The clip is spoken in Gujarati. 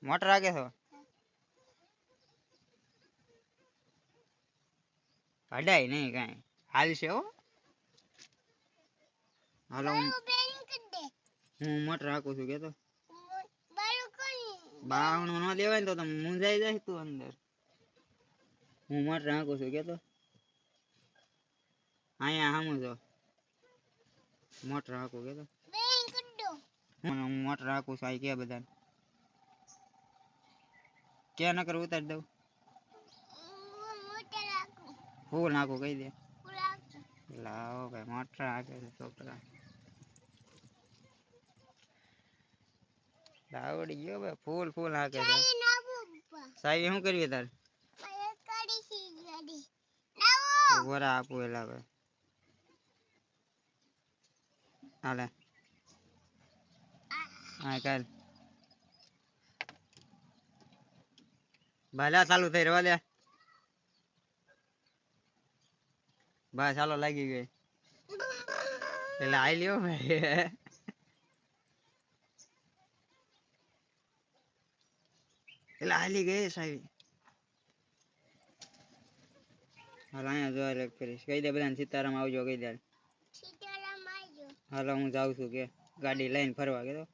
મોટર રાખે છો કઢાય નહીં કાંઈ હાલ છે હો હાલો હું મોટર રાખું છું કેતો બાવણું ન દેવાય ને તો તમે મૂંઝાઈ જાય તું અંદર હું મોટર રાખું છું કેતો અહીંયા સામું જો મોટર રાખું કેતો હું મોટર રાખું છું આ કે બધા ક્યાં નકર ઉતારી દઉં ફૂલ નાખું કહી દે લાવો ભાઈ મોટર રાખે છે છોકરા આવડી ગયો ભાઈ ફૂલ ફૂલ નાખે છે સાહેબ શું કરીએ તાર વરા આપું એલા ભાઈ હાલે હા કાલ ભલા ચાલુ થઈ રવા દે બસ ચાલો લાગી ગઈ એટલે આઈ લ્યો ભાઈ એટલે હાલી ગઈ સાહેબ હાલ અહીંયા જોવા લેક કરીશ કહી દે બધાને સીતારામ આવજો કહી દે હાલો હું જાઉં છું કે ગાડી લઈને ફરવા કીધું